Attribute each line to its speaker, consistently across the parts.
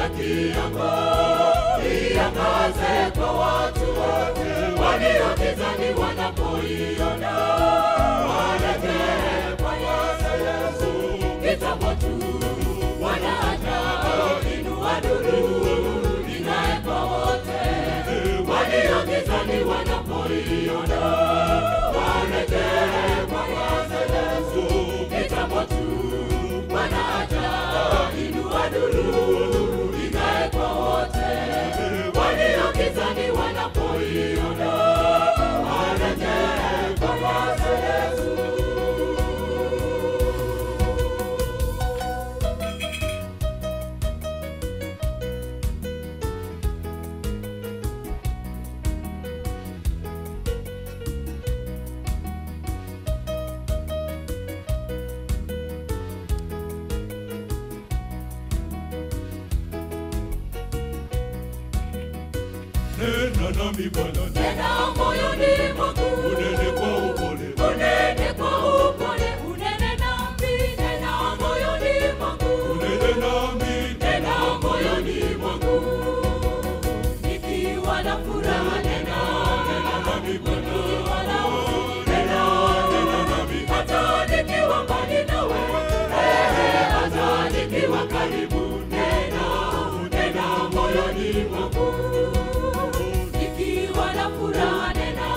Speaker 1: haki yako iangaze kwa watu wote, walio gizani wanapoiona warejee kwa Yesu. Kitambo tu wanaja, inua nuru ing'ae kwa wote, walio gizani wanapoiona warejee kwa Yesu. Kitambo tu wanaja, inua nuru ing'ae kwa wote, walio gizani wanapoiona warejee kwa Yesu.
Speaker 2: Nena nami Bwana,
Speaker 1: nena moyoni mwangu,
Speaker 2: unene kwa upole,
Speaker 1: unene kwa upole, unene nami, nena moyoni mwangu,
Speaker 2: unene nami,
Speaker 1: nena moyoni mwangu. Nikiwa na furaha nena
Speaker 2: nami Bwana,
Speaker 1: nikiwa na huzuni nena
Speaker 2: nami,
Speaker 1: hata nikiwa mbali nawe, hata nikiwa karibu nena moyoni mwangu. Nikiwa na furaha nena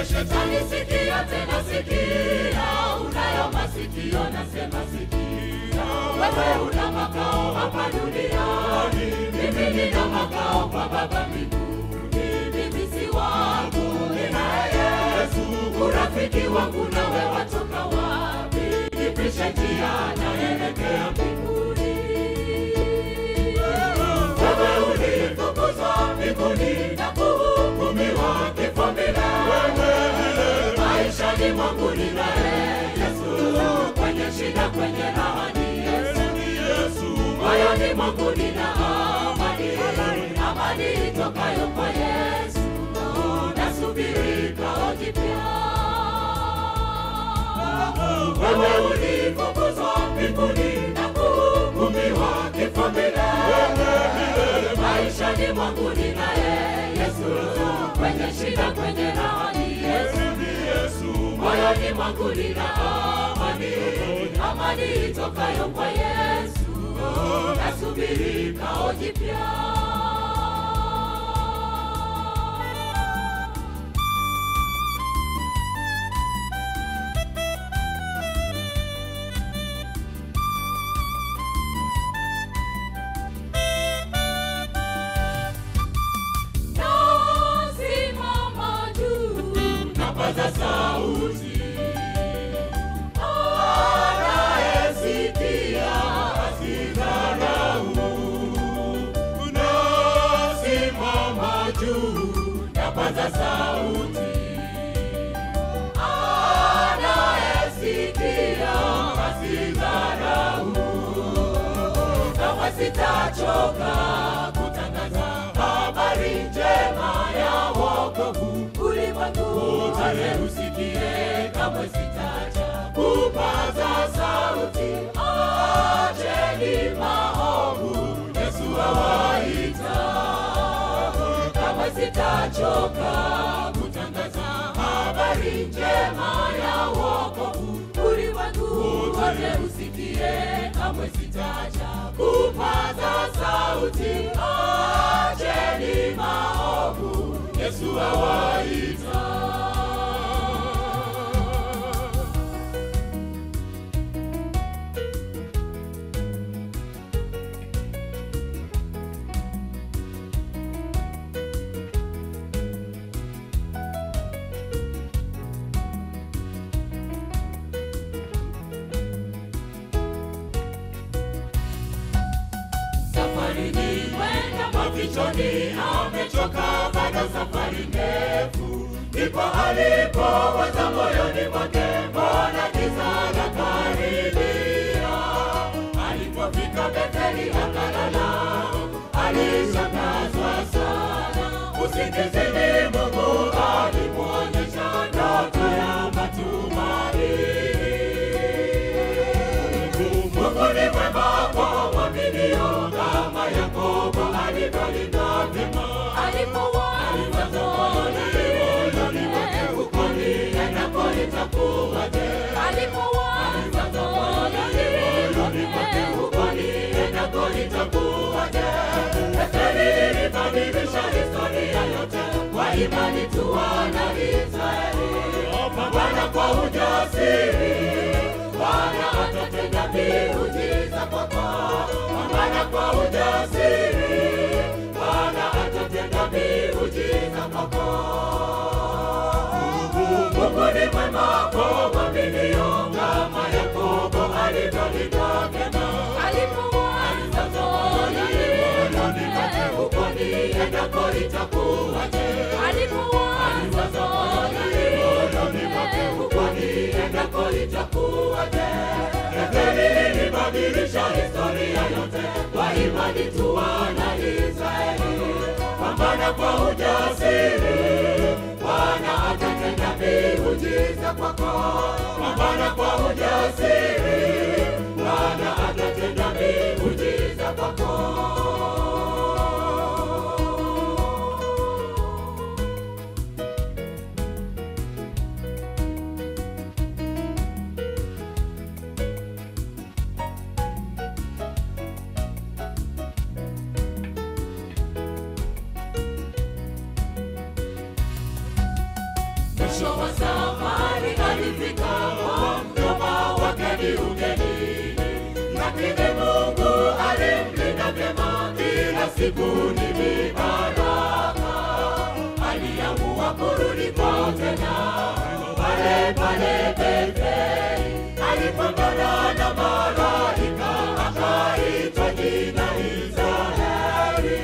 Speaker 1: Shetani sikia tena sikia, unayo masikio nasema sikia. Wewe una makao hapa duniani, mimi nina makao kwa Baba mbinguni. Mimi si wangu, ninaye Yesu, urafiki wangu nawe watoka wapi? Nipishe njia naelekea mbinguni. Wewe ulifukuzwa mbinguni na kuhukumiwa kifo milele. Maishani mwangu ninaye Yesu, kwenye shida kwenye raha ni Yesu. Moyoni mwangu nina amani, amani itokayo kwa Yesu. Nasubiri kao jipya. Wewe ulifukuzwa mbinguni na kuhukumiwa kifo milele. Maishani mwangu ninaye Yesu, kwenye shida kwenye raha ni Yesu. Moyoni mwangu nina amani, amani itokayo kwa Yesu. Nasubiri kao jipya. Napaza sauti, anayesikia asidharau. Nasimama juu, napaza sauti, anayesikia asidharau. Kama sitachoka kutangaza habari njema ya wokovu, wote usikie, kamwe sitacha kupaza sauti. Acheni maovu, Yesu awaita. Kamwe sitachoka kutangaza habari njema ya wokovu, ulimwengu wote usikie, kamwe sitacha kupaza sauti. Acheni maovu, Yesu awaita. Safari ni kwenda mafichoni, amechoka bado safari ndefu. Ndipo alipowaza moyoni mwake, mbona giza lakaribia. Alipofika Betheli akalala, alishangazwa sana. Usingizini Mungu alimuonyesha ndoto ya matumaini. Mungu ni mwema kwa waaminio, kama Yakobo alivyolinda vyema. Alipowaza moyoni mwake, huko niendako itakuwaje? Alipowaza moyoni mwake, huko niendako itakuwaje? Betheli ilibadilisha historia yote, kwa imani tu wana Israeli. Bwana kwa ujasiri, Bwana atatenda miujiza kwako. Bwana kwa ujasiri, Bwana atatenda miujiza kwako. Mungu ni mwema kwa waaminio, kama Yakobo alivyolinda vyema. Alipowaza moyoni mwake, huko niendako itakuwaje? Alipowaza moyoni mwake, huko niendako itakuwaje? Betheli ilibadilisha historia yote, kwa imani tu wana Israeli. Pambana kwa ujasiri, Bwana atatenda miujiza kwako. Pambana kwa ujasiri, Bwana atatenda miujiza kwako. Mwisho lakini Mungu alimlinda vyema, kila siku ni baraka. Aliamua kurudi kwao tena, pale pale Betheli, alipambana na malaika, akaitwa jina Israeli.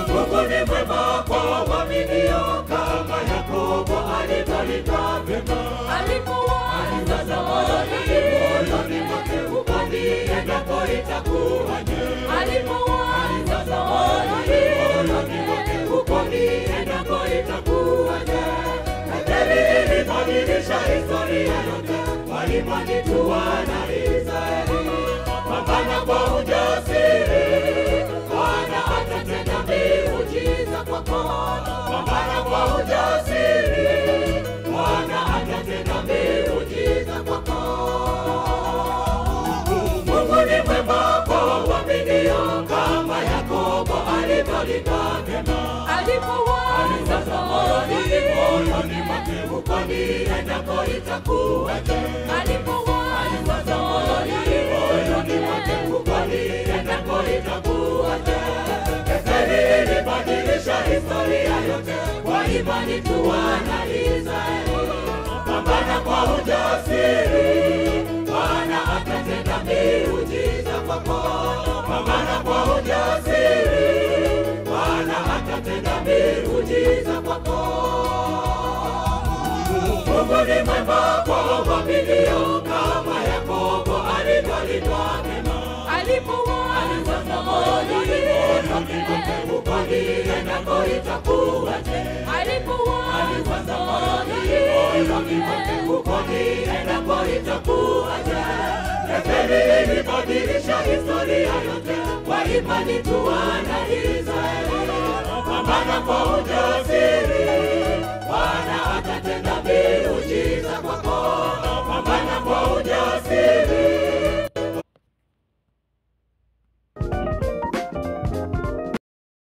Speaker 1: Mungu ni mwema kwa waaminio, kama Yakobo alivyolindwa vyema. Alipowaza moyoni mwake, huko niendako itakuwaje? Alipowaza moyoni mwake, huko niendako itakuwaje? Betheli ilibadilisha historia yote, kwa imani tu wana Israeli. Pambana kwa ujasiri, Bwana atatenda miujiza kwako. Pambana kwa ujasiri, Bwana atatenda miujiza kwako. Mungu ni mwema kwa waaminio, kama Yakobo alivyolindwa vyema. Alipowaza moyoni mwake, huko niendako itakuwaje? Alipowaza moyoni mwake, huko niendako itakuwaje? Betheli ilibadilisha historia yote, kwa imani tu wana Israeli. Pambana kwa ujasiri, Bwana atatenda miujiza kwako. Pambana kwa ujasiri, Bwana atatenda miujiza kwako. Mungu ni mwema kwa waaminio, kama Yakobo alivyolindwa vyema. Alipowaza moyoni mwake, huko niendako itakuwaje? Alipowaza moyoni mwake, huko niendako itakuwaje? Betheli ilibadilisha historia yote, kwa imani tu wana Israeli. Pambana kwa ujasiri,